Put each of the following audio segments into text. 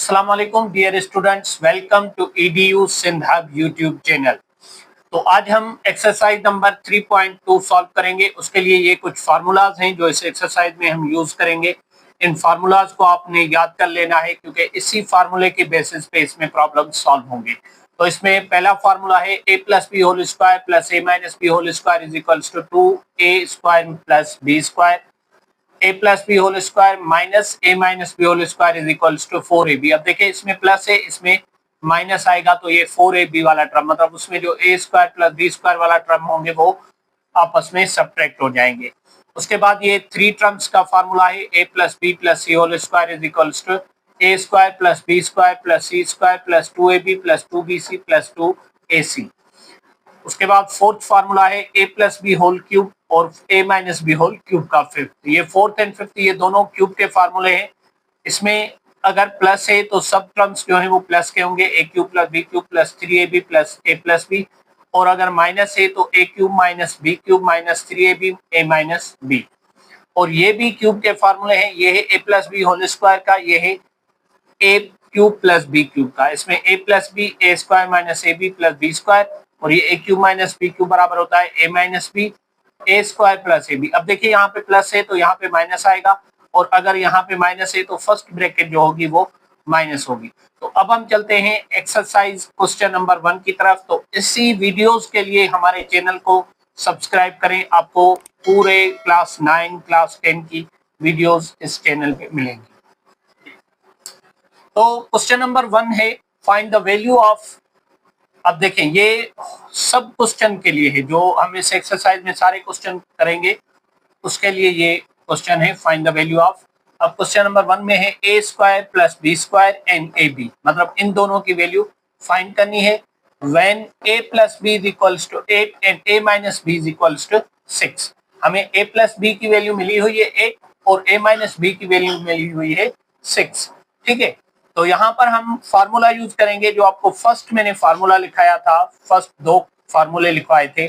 अस्सलाम वालेकुम dear students, welcome to EDU Sindh hub YouTube channel. तो आज हम एक्सरसाइज नंबर 3.2 सॉल्व करेंगे। उसके लिए ये कुछ फार्मूलाज हैं जो इस एक्सरसाइज में हम यूज करेंगे। इन फार्मूलाज को आपने याद कर लेना है क्योंकि इसी फार्मूले के बेसिस पे इसमें प्रॉब्लम सॉल्व होंगे। तो इसमें पहला फार्मूला है a plus B whole square plus a minus B whole square is equals to 2a square plus b स्क्वायर। a plus B whole square minus a minus B whole square is equals to 4ab। अब देखिए इसमें plus है, इसमें minus आएगा तो ये 4ab वाला टर्म, मतलब उसमें जो a square plus b square वाला टर्म होंगे वो आपस में सब्ट्रैक्ट हो जाएंगे। उसके बाद ये थ्री टर्म्स का फार्मूला है a plus B plus C whole square is equals to a square plus b square plus c square plus 2ab plus 2bc plus 2ac। उसके बाद फोर्थ फार्मूला है a plus B whole cube और a minus B whole cube का fifth. ये fourth and fifth ये दोनों cube के फार्मूले हैं। इसमें अगर प्लस है तो सब टर्म्स जो है वो प्लस के होंगे, a cube plus b cube plus 3ab plus a plus b। और अगर माइनस है तो a cube minus b cube minus 3ab a minus b। और ये भी क्यूब के फार्मूले हैं, ये है a plus B whole square का, ये है a cube plus b cube का। इसमें a plus B a square minus ab plus b square, और ये a cube minus b cube बराबर होता है a minus b a square plus ab। अब देखिए यहाँ पे प्लस है तो यहाँ पे माइनस आएगा, और अगर यहाँ पे माइनस है तो फर्स्ट ब्रैकेट जो होगी वो माइनस होगी। तो अब हम चलते हैं एक्सरसाइज क्वेश्चन नंबर 1 की तरफ। तो इसी वीडियोस के लिए हमारे चैनल को सब्सक्राइब करें, आपको पूरे क्लास 9 क्लास 10 की वीडियोस इस चैनल पे मिलेंगी। तो क्वेश्चन नंबर 1 है फाइंड द वैल्यू ऑफ। अब देखें ये सब क्वेश्चन के लिए है, जो हम इस एक्सरसाइज में सारे क्वेश्चन करेंगे उसके लिए ये क्वेश्चन है फाइंड द वैल्यू ऑफ। अब क्वेश्चन नंबर 1 में है a square plus b square and ab, मतलब इन दोनों की वैल्यू फाइंड करनी है। When a plus b is equals to 8 and a minus b is equals to 6। हमें a प्लस b की वैल्यू मिली हुई है 8 और a माइनस b की वैल्यू मिली हुई है 6। ठीक है, तो यहाँ पर हम फार्मूला यूज करेंगे जो आपको फर्स्ट मैंने फार्मूला लिखाया था, फर्स्ट दो फार्मूले लिखवाए थे।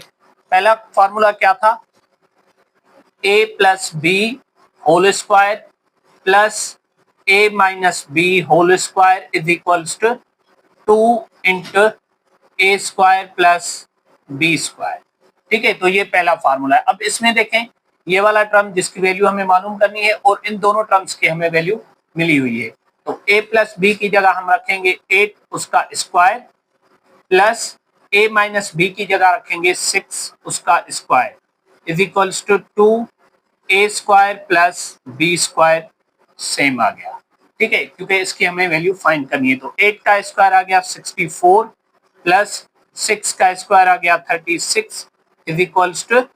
पहला फार्मूला क्या था, a plus B whole square plus a minus B whole square is equals to 2 into a square plus b square. ठीक है, तो ये पहला फार्मूला है। अब इसमें देखें ये वाला टर्म जिसकी वैल्यू हमें मालूम करनी है और इन दोनों टर्म्स की हमें वैल्यू मिली हुई है। तो a प्लस बी की जगह हम रखेंगे 8 उसका square plus a minus B की जगह रखेंगे 6 उसका square is equals to 2a square plus b square same आ गया। ठीक है, क्योंकि इसकी हमें वैल्यू फाइंड करनी है। तो 8 का स्क्वायर आ गया 64 प्लस 6 का स्क्वायर आ गया 36 इज इक्वल्स टू,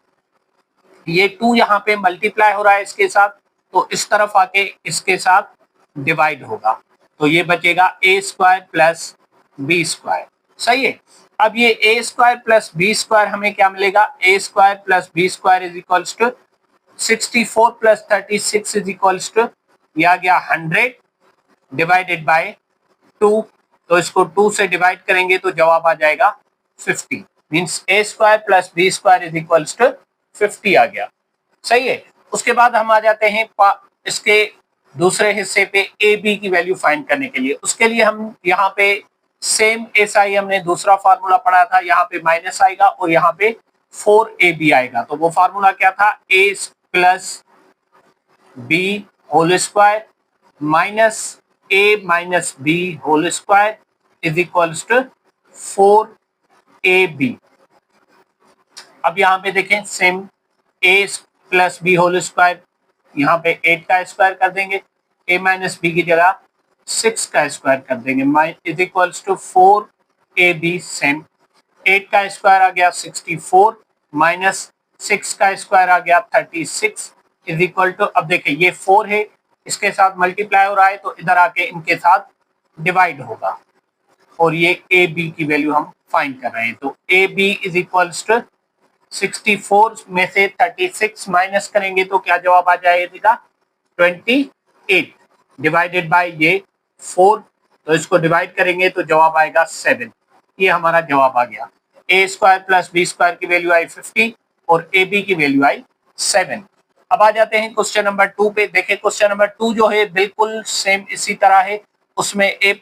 ये 2 यहाँ पे मल्टीप्लाई हो रहा है इसके साथ, तो इस तरफ आके इसके साथ डिवाइड होगा, तो ये बचेगा a square plus b square. सही है। अब ये a square plus b square हमें क्या मिलेगा, a square plus b square is equals to 64 plus 36 is equals to, ये आ गया 100 डिवाइडेड बाय 2। तो इसको 2 से डिवाइड करेंगे तो जवाब आ जाएगा 50, means a square plus b square is equals to 50 आ गया। सही है। उसके बाद हम आ जाते हैं इसके दूसरे हिस्से पे ए बी की वैल्यू फाइंड करने के लिए। उसके लिए हम यहाँ पे सेम ऐसा ही हमने दूसरा फार्मूला पढ़ा था, यहाँ पे माइनस आएगा और यहाँ पे 4ab आएगा। तो वो फार्मूला क्या था, a plus B whole square minus a minus B whole square is equals to 4ab। अब यहाँ पे देखें same a plus B whole square, यहाँ पे 8 का स्क्वायर कर देंगे, a माइनस बी की जगह 6 का स्क्वायर कर देंगे is equals to 4ab same. 8 का स्क्वायर आ गया 64 माइनस 6 का स्क्वायर आ गया 36 इज इक्वल टू, अब देखिए ये 4 है इसके साथ मल्टीप्लाई हो रहा है तो इधर आके इनके साथ डिवाइड होगा, और ये ए बी की वैल्यू हम फाइंड कर रहे हैं। तो A B is equals to 64 में से 36 माइनस करेंगे तो क्या जवाब आ जाएगा 28 डिवाइडेड बाय ये 4, तो इसको डिवाइड करेंगे तो जवाब आएगा 7। ये हमारा जवाब आ गया। a square plus B square की वैल्यू आई 50 और ए बी की वैल्यू आई 7। अब आ जाते हैं क्वेश्चन नंबर 2 पे। देखें क्वेश्चन नंबर 2 जो है बिल्कुल सेम इसी तरह है। उसमें ए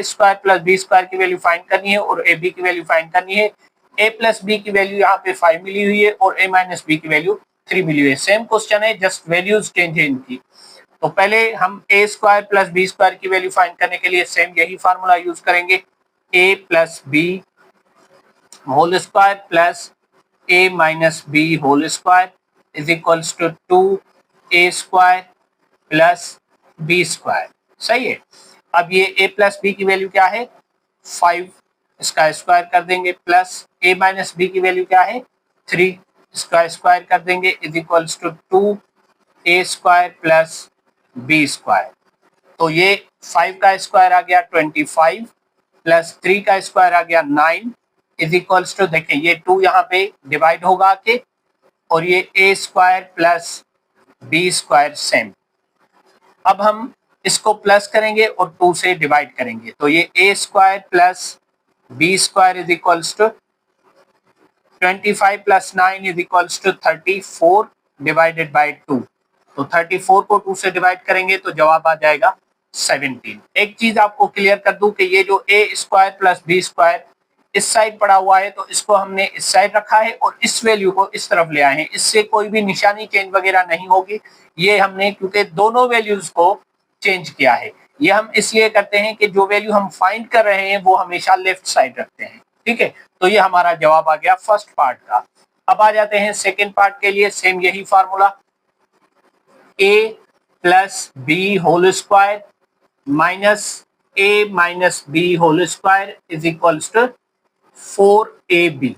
स्क्वायर प्लस बी स्क्वायर की वैल्यू फाइंड करनी है और ए बी की वैल्यू फाइंड करनी है। ए प्लस बी की वैल्यू यहाँ पे 5 मिली हुई है और ए माइनस बी की वैल्यू 3 मिली हुई है। सेम क्वेश्चन है, जस्ट वैल्यूज चेंज है इनकी। तो पहले हम ए स्क्वायर प्लस बी स्क्वायर की वैल्यू फाइंड करने के लिए सेम यही फार्मूला यूज करेंगे, ए plus B whole square plus A minus B whole square is equals to 2a square plus B square. सही है। अब ये a प्लस बी की वैल्यू क्या है 5, इसका स्क्वायर कर देंगे, प्लस a माइनस बी की वैल्यू क्या है 3, इसका स्क्वायर कर देंगे is equals to 2a square plus B square. तो ये 5 का स्क्वायर आ गया 25 प्लस 3 का स्क्वायर आ गया 9 इज इक्वल्स टू, देखें ये 2 यहाँ पे डिवाइड होगा के, और ये a square plus B square same. अब हम इसको प्लस करेंगे और 2 से डिवाइड करेंगे, तो ये a square plus B square is equals to 25 plus 9 is equals to 34 divided by 2। तो 34 को 2 से डिवाइड करेंगे तो जवाब आ जाएगा 17। एक चीज आपको क्लियर कर दूं कि ये जो a square plus B square इस साइड पड़ा हुआ है, तो इसको हमने इस साइड रखा है और इस वैल्यू को इस तरफ ले आए हैं। इससे कोई भी निशानी चेंज वगैरह नहीं होगी, ये हमने क्योंकि दोनों वैल्यूज को चेंज किया है। ये हम इसलिए करते हैं कि जो वैल्यू हम फाइंड कर रहे हैं वो हमेशा लेफ्ट साइड रखते हैं। ठीक है, तो ये हमारा जवाब आ गया फर्स्ट पार्ट का। अब आ जाते हैं सेकेंड पार्ट के लिए, सेम यही formula, a plus B whole square minus a minus B whole square is equals to 4ab।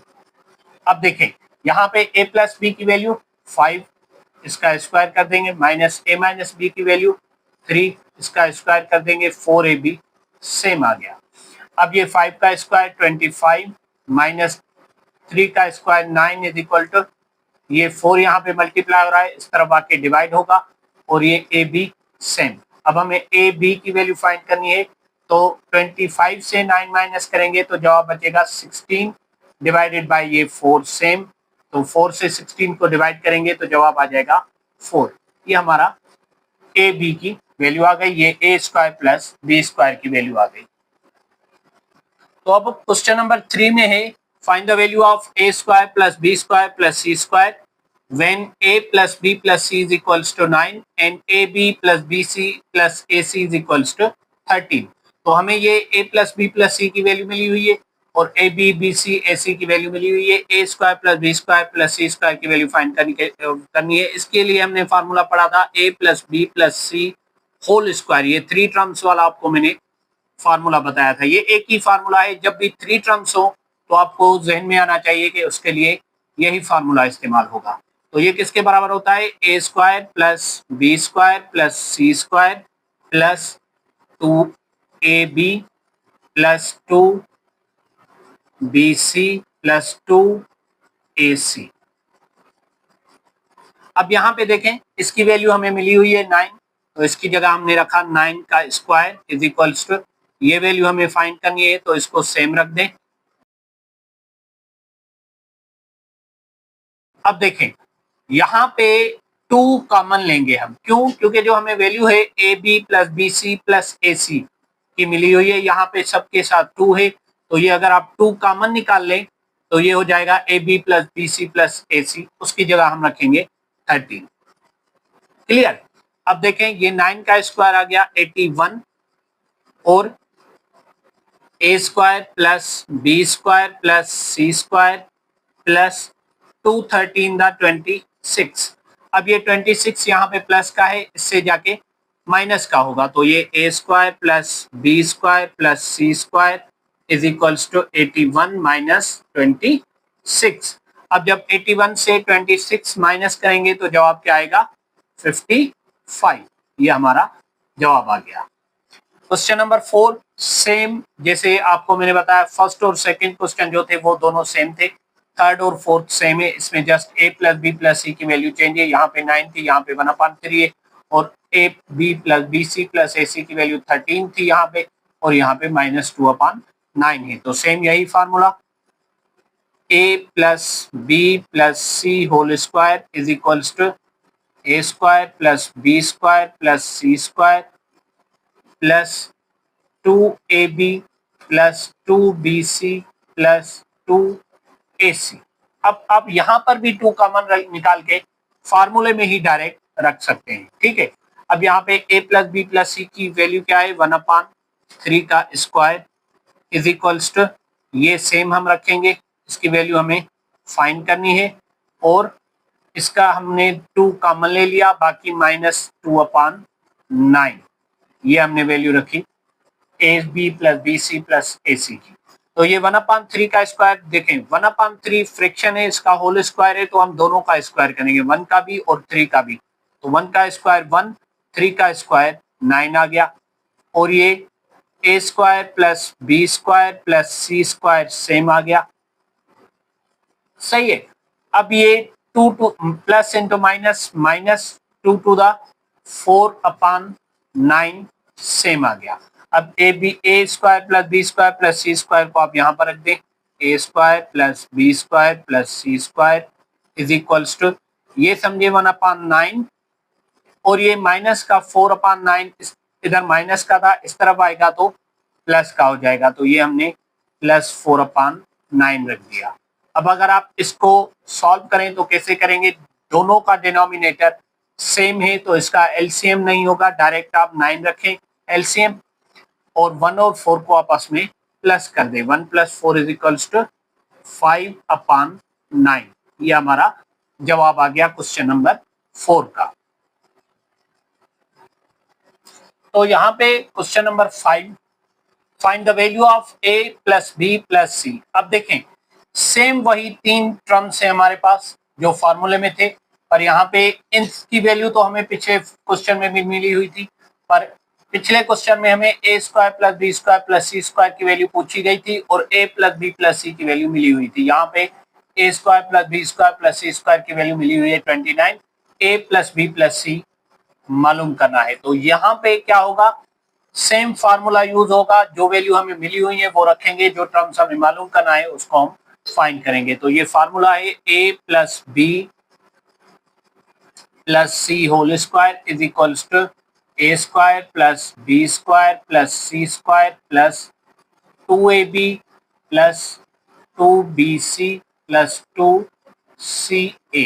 अब देखें यहाँ पे a प्लस बी की वैल्यू 5, इसका स्क्वायर कर देंगे, माइनस a माइनस बी की वैल्यू 3, इसका स्क्वायर कर देंगे 4ab, सेम आ गया। अब ये 5 का स्क्वायर 25 माइनस 3 का स्क्वायर 9 इज इक्वल टू, ये 4 यहाँ पे मल्टीप्लाई हो रहा है, इस तरफ आके डिवाइड होगा, और ये ए बी सेम। अब हमें ए बी की वैल्यू फाइंड करनी है, तो 25 से 9 माइनस करेंगे तो जवाब बचेगा 16 डिवाइडेड बाय ये 4 सेम। तो 4 से 16 को डिवाइड करेंगे तो जवाब आ जाएगा 4। ये हमारा ए बी की वैल्यू आ गई, ये ए स्क्वायर प्लस बी स्क्वायर की वैल्यू आ गई। तो अब क्वेश्चन नंबर 3 में है, find the value of A square plus B square plus C square when a plus b plus c is equals to 9 and ab plus bc plus ac is equals to 13। तो हमें ये a plus b plus c की value मिली हुई है और a b b c a c की value मिली हुई है। a square plus B square plus C square की वैल्यू फाइंड करनी है। इसके लिए हमने फार्मूला पढ़ा था a plus B plus C whole square. ये 3 टर्म्स वाला आपको मैंने फार्मूला बताया था। ये एक ही फार्मूला है, जब भी 3 टर्म्स हो तो आपको जहन में आना चाहिए कि उसके लिए यही फार्मूला इस्तेमाल होगा। तो ये किसके बराबर होता है, a square plus B square plus C square plus 2ab plus 2bc plus 2ac। अब यहाँ पे देखें इसकी वैल्यू हमें मिली हुई है 9, तो इसकी जगह हमने रखा 9 का स्क्वायर इज इक्वल्स टू, ये वैल्यू हमें फाइंड करनी है तो इसको सेम रख दें। अब देखें यहाँ पे 2 कॉमन लेंगे हम, क्यों, क्योंकि जो हमें वैल्यू है a B plus b c plus a c की मिली हुई है, यहाँ पे सबके साथ 2 है, तो ये अगर आप 2 कॉमन निकाल लें तो ये हो जाएगा a B plus b c plus a c, उसकी जगह हम रखेंगे 13। क्लियर। अब देखें ये 9 का स्क्वायर आ गया 81 और a square plus B square plus C square plus 213 the 26। अब ये 26 यहाँ पे प्लस का है, इससे जाके माइनस का होगा, तो ये ए square plus B square plus C square is equals to 81 minus 26। अब जब 81 से 26 माइनस करेंगे तो जवाब क्या आएगा 55। ये हमारा जवाब आ गया। क्वेश्चन नंबर 4 सेम, जैसे आपको मैंने बताया फर्स्ट और सेकंड क्वेश्चन जो थे वो दोनों सेम थे, थर्ड और फोर्थ सेम है। इसमें just a plus B plus सी की वैल्यू चेंज है, यहाँ पे 9 थी, यहाँ पे 1/3 है, और a b plus b c plus a c की वैल्यू 13 थी यहाँ पे, और यहाँ पे -2/9 है। तो सेम यही formula, a plus B plus C whole square is equals to a square plus B square plus C square plus 2ab plus 2bc plus 2ac। अब आप यहां पर भी 2 कॉमन निकाल के फार्मूले में ही डायरेक्ट रख सकते हैं, ठीक है। अब यहाँ पे a प्लस बी प्लस सी की वैल्यू क्या है, 1/3 का स्क्वायर इज इक्वल्स टू, ये सेम हम रखेंगे, इसकी वैल्यू हमें फाइंड करनी है और इसका हमने 2 कॉमन ले लिया, बाकी -2/9 ये हमने वैल्यू रखी a B plus b c plus a c की। तो ये 1/3 का स्क्वायर, देखें 1/3 फ्रैक्शन है, इसका होल स्क्वायर है, तो हम दोनों का स्क्वायर करेंगे, 1 का भी और 3 का भी। तो 1 का स्क्वायर 1, 3 का स्क्वायर 9 आ गया, और ये ए square plus B square plus सी स्क्वायर सेम आ गया, सही है। अब ये 2 plus into minus, -2 to the 4/9 same आ गया। अब a square plus B square plus C square को आप यहाँ पर रख दें, a square plus B square plus C square is equals to, ये समझे 1/9 और ये माइनस का 4/9, इधर माइनस का था, इस तरफ आएगा तो प्लस का हो जाएगा, तो ये हमने प्लस 4/9 रख दिया। अब अगर आप इसको सॉल्व करें तो कैसे करेंगे, दोनों का डिनोमिनेटर सेम है तो इसका एलसीएम नहीं होगा, डायरेक्ट आप 9 रखें एलसीएम और 1 और 4 को आपस में प्लस कर दें, 1 + 4 इज इक्वल्स टू 5/9। ये हमारा जवाब आ गया क्वेश्चन नंबर 4 का। तो यहाँ पे question number 5, find the value of a plus B plus c। अब देखें सेम वही 3 टर्म्स है हमारे पास जो फॉर्मूले में थे, पर यहाँ पे इनकी वैल्यू तो हमें पिछले क्वेश्चन में भी मिली हुई थी, पर पिछले क्वेश्चन में हमें a square plus B square plus C square की वैल्यू पूछी गई थी और a प्लस बी प्लस सी की वैल्यू मिली हुई थी। यहाँ पे a square plus B square plus C square की वैल्यू मिली हुई है 29, a plus B plus C मालूम करना है। तो यहाँ पे क्या होगा, सेम फार्मूला यूज होगा, जो वैल्यू हमें मिली हुई है वो रखेंगे, जो टर्म्स हमें मालूम करना है उसको हम फाइंड करेंगे। तो ये फार्मूला है a plus B plus C whole square is equals to a square plus B square plus C square plus 2ab plus 2bc plus 2ca।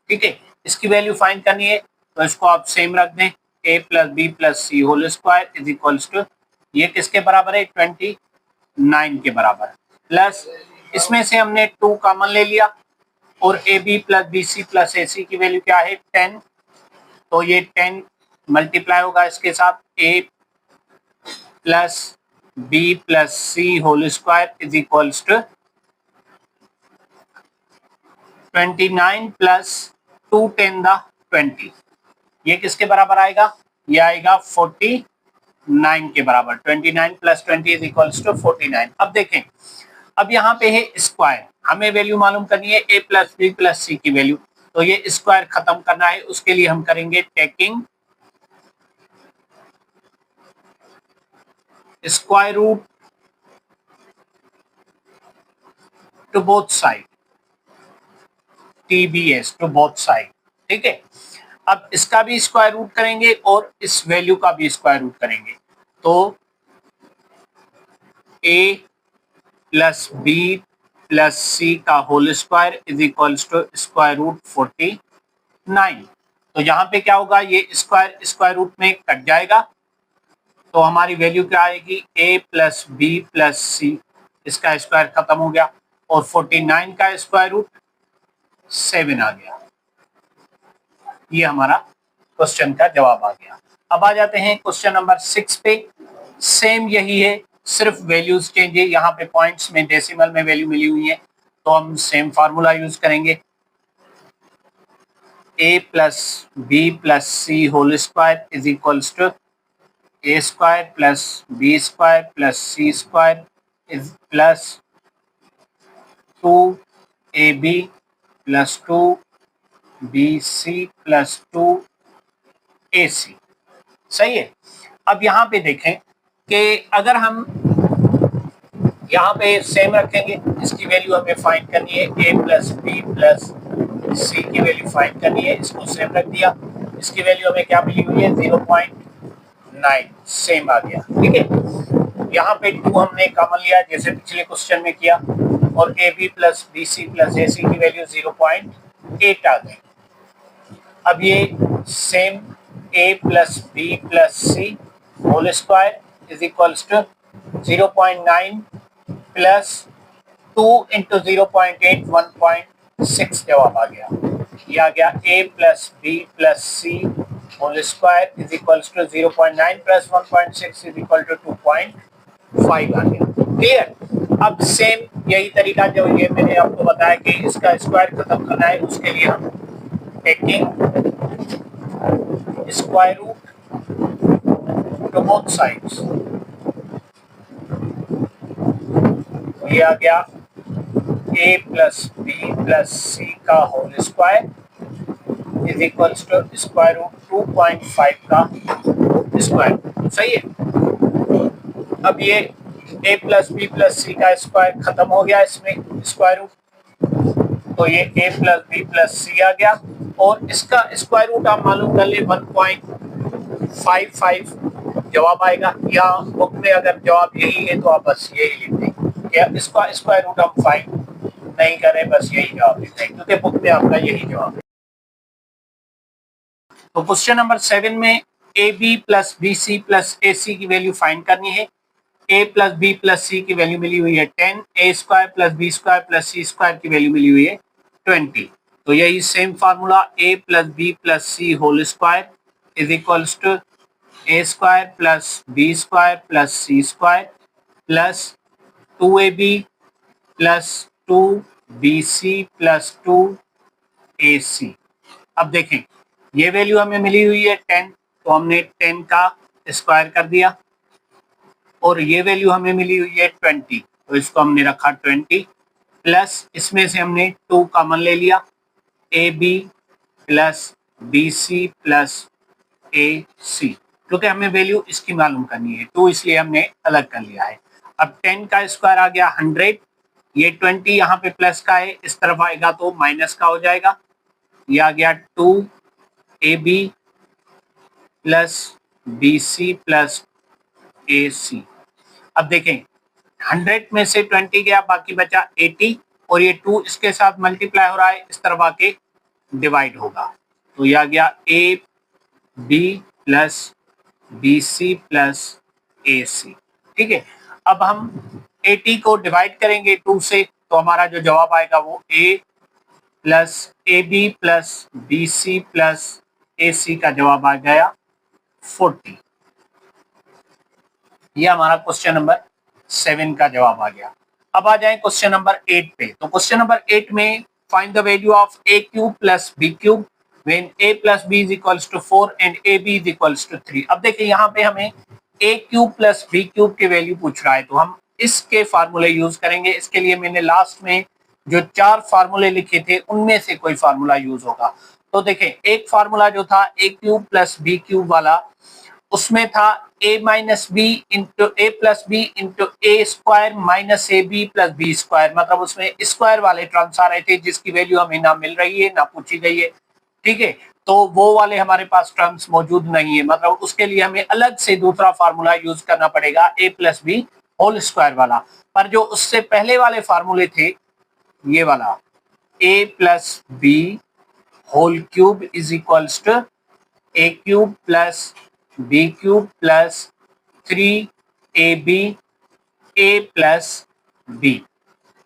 ठीक है, इसकी वैल्यू फाइंड करनी है तो इसको आप सेम रख दें, a plus B plus C whole square is equals to, ये किसके बराबर है 29 के बराबर, प्लस इसमें से हमने 2 कॉमन ले लिया और a B plus b c plus a c की वैल्यू क्या है 10, तो ये 10 मल्टीप्लाई होगा इसके साथ a plus B plus C whole square is equals to 29 plus 2 10 the 20, ये किसके बराबर आएगा, ये आएगा 49 के बराबर, 29 प्लस 20 इज इक्वल्स टू 49। अब देखें, अब यहाँ पे है स्क्वायर, हमें वैल्यू मालूम करनी है a प्लस बी प्लस सी की वैल्यू, तो ये स्क्वायर खत्म करना है, उसके लिए हम करेंगे taking square root to both side, TBS to both side. ठीक है, अब इसका भी स्क्वायर रूट करेंगे और इस वैल्यू का भी स्क्वायर रूट करेंगे, तो a plus B plus C का whole square is equals to square root 49। तो यहाँ पे क्या होगा, ये स्क्वायर स्क्वायर रूट में कट जाएगा, तो हमारी वैल्यू क्या आएगी a plus B plus C, इसका स्क्वायर खत्म हो गया और 49 का स्क्वायर रूट 7 आ गया। ये हमारा क्वेश्चन का जवाब आ गया। अब आ जाते हैं क्वेश्चन नंबर 6 पे, सेम यही है, सिर्फ वैल्यूज चेंज है, यहाँ पे पॉइंट्स में डेसिमल में वैल्यू मिली हुई है, तो हम सेम फार्मूला यूज करेंगे, a plus B plus C whole square is equals to a square plus B square plus C square is plus 2ab plus 2bc plus 2ac। सही है। अब यहाँ पे देखें कि अगर हम यहाँ पे सेम रखेंगे, इसकी वैल्यू हमें फाइंड करनी है, a प्लस बी प्लस सी की वैल्यू फाइंड करनी है, इसको सेम रख दिया, इसकी वैल्यू हमें क्या मिली हुई है 0.9 9 सेम आ गया। ठीक है, यहाँ पे 2 हमने कॉमन लिया जैसे पिछले क्वेश्चन में किया, और a B plus b c plus a c की वैल्यू 0.8 आ गई। अब ये same a plus B plus C whole square is equals to 0.9 plus 2 into 0.8 1.6 जवाब आ गया। ये आ गया a plus B plus C whole square is equals to 0.9 plus 1.6 is equal to 2.5 आ गया। क्लियर? अब सेम यही तरीका जो ये मैंने आपको बताया कि इसका स्क्वायर खत्म करना है, उसके लिए हम taking square root to both sides, ये आ गया a plus B plus C का whole square is equals to square root 2.5 का स्क्वायर। सही है। अब ये a plus B plus C का स्क्वायर खत्म हो गया इसमें स्क्वायर रूट, तो ये a प्लस बी प्लस सी आ गया, और इसका स्क्वायर रूट आप मालूम कर ले 1.55 जवाब आएगा। यहाँ बुक में अगर जवाब यही है तो आप बस यही लिख दें, या इसका स्क्वायर रूट हम फाइंड नहीं करें, बस यही जवाब लिख दें क्योंकि बुक में आपका यही जवाब है। तो क्वेश्चन नंबर 7 में a B plus b c plus a c की वैल्यू फाइंड करनी है। ए प्लस बी प्लस सी की वैल्यू मिली हुई है 10, a square plus B square plus C square की वैल्यू मिली हुई है 20। तो यही same formula a plus B plus C whole square is equals to a square plus B square plus C square plus 2ab plus 2bc plus 2ac। अब देखें ये value हमें मिली हुई है 10, तो हमने 10 का स्क्वायर कर दिया, और ये वैल्यू हमें मिली हुई है 20, तो इसको हमने रखा 20 प्लस इसमें से हमने 2 कॉमन ले लिया, a B plus b c plus a c, क्योंकि हमें वैल्यू इसकी मालूम करनी है 2, इसलिए हमने अलग कर लिया है। अब 10 का स्क्वायर आ गया 100, ये 20 यहाँ पे प्लस का है, इस तरफ आएगा तो माइनस का हो जाएगा, ये आ गया 2ab plus b c plus a c. अब देखें 100 में से 20 गया, बाकी बचा 80, और ये 2 इसके साथ मल्टीप्लाई हो रहा है, इस तरफ आके डिवाइड होगा, तो ये आ गया A B plus b c plus a c. ठीक है, अब हम 80 को डिवाइड करेंगे 2 से, तो हमारा जो जवाब आएगा वो a plus a B plus b c plus a c का जवाब आ गया 40। ये हमारा क्वेश्चन नंबर 7 का जवाब आ गया। अब आ जाए क्वेश्चन नंबर 8 पे। तो क्वेश्चन नंबर 8 में find the value of A cube plus B cube when a plus B is equals to 4 and A B is equals to 3। अब देखिए यहाँ पे हमें a cube plus B cube की value पूछ रहा है, तो हम इसके फार्मूले यूज करेंगे। इसके लिए मैंने लास्ट में जो 4 फार्मूले लिखे थे उनमें से कोई फार्मूला यूज होगा। तो देखें एक फार्मूला जो था a cube plus B cube वाला, उसमें था a minus B into A plus B into A square minus A B plus B square, मतलब उसमें स्क्वायर वाले टर्म्स आ रहे थे जिसकी वैल्यू हमें ना मिल रही है ना पूछी गई है। ठीक है, तो वो वाले हमारे पास टर्म्स मौजूद नहीं है, मतलब उसके लिए हमें अलग से दूसरा फार्मूला यूज करना पड़ेगा a plus B whole square वाला। पर जो उससे पहले वाले फार्मूले थे, ये वाला a plus B whole cube is equals to A cube plus B cube plus 3ab a plus B.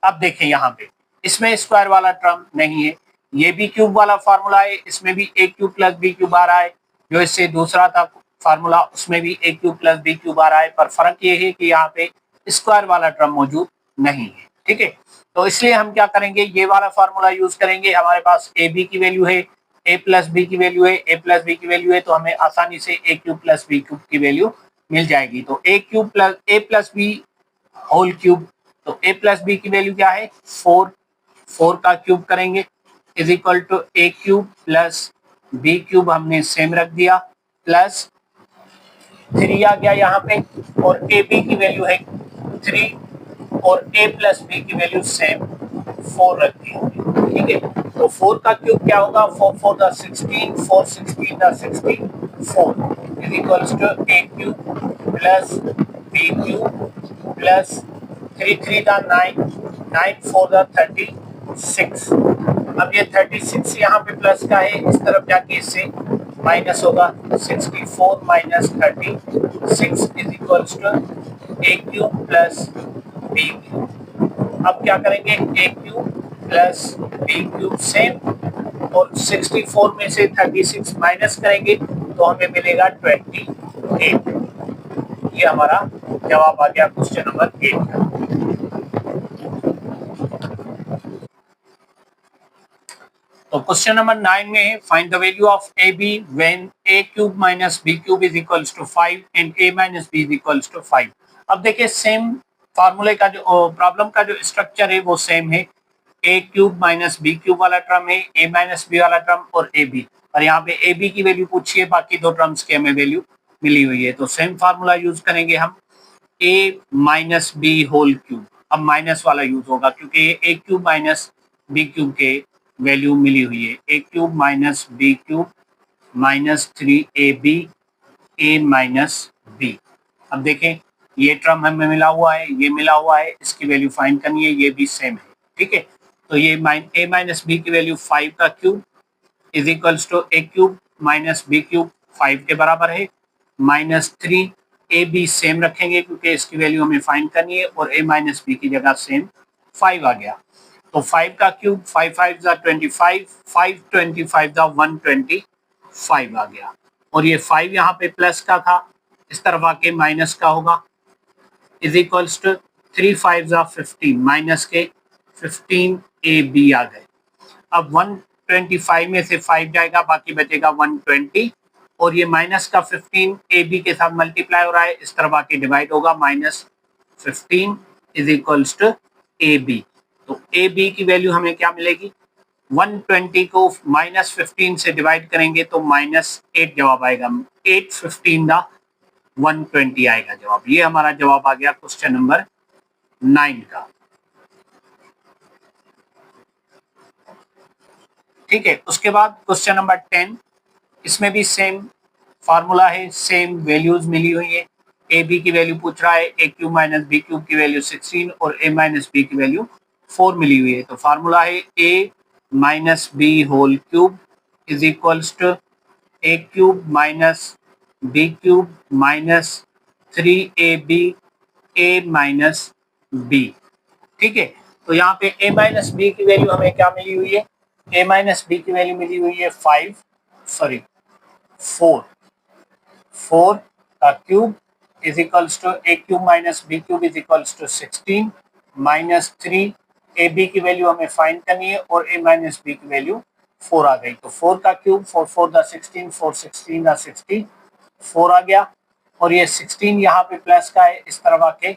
अब देखें यहाँ पे इसमें स्क्वायर वाला टर्म नहीं है, ये भी क्यूब वाला फार्मूला है, इसमें भी ए क्यूब प्लस बी क्यूब आ रहा है, जो इससे दूसरा था फार्मूला उसमें भी ए क्यूब प्लस बी क्यूब आ रहा है, पर फर्क ये है कि यहाँ पे स्क्वायर वाला टर्म मौजूद नहीं है। ठीक है, तो इसलिए हम क्या करेंगे, ये वाला फार्मूला यूज करेंगे। हमारे पास ए बी की वैल्यू है, ए प्लस बी की वैल्यू है, ए प्लस बी की वैल्यू है, तो हमें आसानी से A cube plus B cube की वैल्यू मिल जाएगी। तो A cube plus A plus B whole cube, तो ए प्लस बी की वैल्यू क्या है 4, 4 का क्यूब करेंगे is equal to A cube plus B cube हमने सेम रख दिया, प्लस 3 आ गया यहाँ पे, और ए बी की वैल्यू है 3 और ए प्लस बी की वैल्यू सेम 4 रख दी होगी। ठीक है, तो 4 का क्यूब क्या होगा, 4 4 the 16, 4 16 the 64 is is equals to A cube plus B cube plus 3 3 दा 9 9 4 दा 36। अब ये 36 यहाँ पे प्लस का है, इस तरफ जाके इससे माइनस होगा। 64 minus 36 is equals to A cube plus B cube. अब क्या करेंगे, a cube plus B cube same, और 64 में से 36 माइनस करेंगे तो हमें मिलेगा 28। ये हमारा जवाब आ गया क्वेश्चन नंबर 8 का। तो क्वेश्चन नंबर 9 में है find the value of A B when A cube minus B cube is equals to 5 and A minus B is equals to 5। अब देखिए सेम फार्मूले का जो प्रॉब्लम का जो स्ट्रक्चर है वो सेम है। A cube minus B cube वाला टर्म है, ए माइनस बी वाला टर्म और ए बी, और यहाँ पे ए बी की वैल्यू पूछी है, बाकी दो टर्म्स की हमें वैल्यू मिली हुई है। तो सेम फार्मूला यूज करेंगे हम, a minus B whole cube. अब माइनस वाला यूज होगा क्योंकि a cube minus B cube के वैल्यू मिली हुई है। A cube minus B cube minus 3ab a minus b. अब देखें ये टर्म हमें मिला हुआ है, ये मिला हुआ है, इसकी वैल्यू फाइंड करनी है, ये भी सेम है। ठीक है, तो ये ए माइनस बी की वैल्यू 5 का cube is equals to A cube minus B cube 5 के बराबर है, माइनस 3 ए बी सेम रखेंगे क्योंकि इसकी वैल्यू हमें फाइंड करनी है, और ए माइनस बी की जगह सेम 5 आ गया। तो 5 का क्यूब 5 5 25, 5 25 125 आ गया, और ये 5 यहाँ पे प्लस का था, इस तरफ आके माइनस का होगा, इज इक्वल्स टू 3 5 15 माइनस के 15 ए बी आ गए। अब 125 में से 5 जाएगा, बाकी बचेगा 120, और ये माइनस का 15 ए बी के साथ मल्टीप्लाई हो रहा है, इस तरफ आके डिवाइड होगा, minus 15 is equals to A B. तो ए बी की वैल्यू हमें क्या मिलेगी, 120 को माइनस 15 से डिवाइड करेंगे तो माइनस 8 जवाब आएगा। 8 15 दा 120 आएगा जवाब। ये हमारा जवाब आ गया क्वेश्चन नंबर 9 का। ठीक है, उसके बाद क्वेश्चन नंबर 10, इसमें भी सेम फार्मूला है, सेम वैल्यूज मिली हुई है। ए बी की वैल्यू पूछ रहा है, a cube minus B cube की वैल्यू 16 और ए माइनस बी की वैल्यू 4 मिली हुई है। तो फार्मूला है ए minus B whole cube is equals to A cube minus B cube minus 3ab a minus b. ठीक है, तो यहाँ पे ए माइनस बी की वैल्यू हमें क्या मिली हुई है, ए माइनस बी की वैल्यू मिली हुई है 4 का cube is equals to A cube minus B cube is equals to 16 minus 3 A B की वैल्यू हमें फाइंड करनी है, और ए माइनस बी की वैल्यू 4 आ गई। तो 4 का क्यूब 4 4 दा 16, 4 16 दा 60, 4 आ गया, और ये 16 यहाँ पे प्लस का है, इस तरफ आके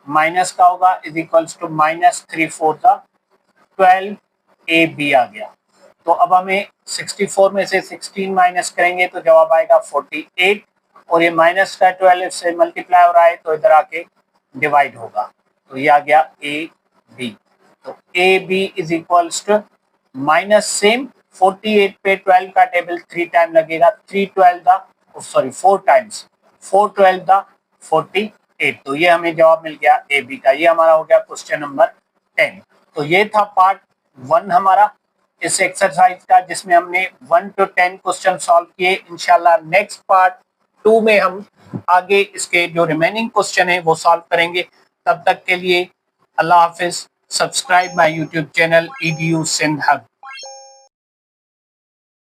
माइनस का होगा, इज इक्वल्स टू माइनस 3 4 दा 12 ए बी आ गया। तो अब हमें 64 में से 16 माइनस करेंगे तो जवाब आएगा 48, और ये माइनस का 12 से मल्टीप्लाई हो रहा है तो इधर आके डिवाइड होगा, तो ये आ गया ए बी। तो A B is equals to minus same 48 पे 12 का टेबल 3 टाइम लगेगा, 4 टाइम्स 4 12 दा 48। तो ये हमें जवाब मिल गया ए बी का। ये हमारा हो गया क्वेश्चन नंबर 10। तो ये था पार्ट 1 हमारा इस एक्सरसाइज का, जिसमें हमने 1 to 10 क्वेश्चन सॉल्व किए। इंशाल्लाह नेक्स्ट पार्ट 2 में हम आगे इसके जो रिमेनिंग क्वेश्चन है वो सॉल्व करेंगे। तब तक के लिए अल्लाह हाफिज। Subscribe my YouTube channel EDU Sindh Hub।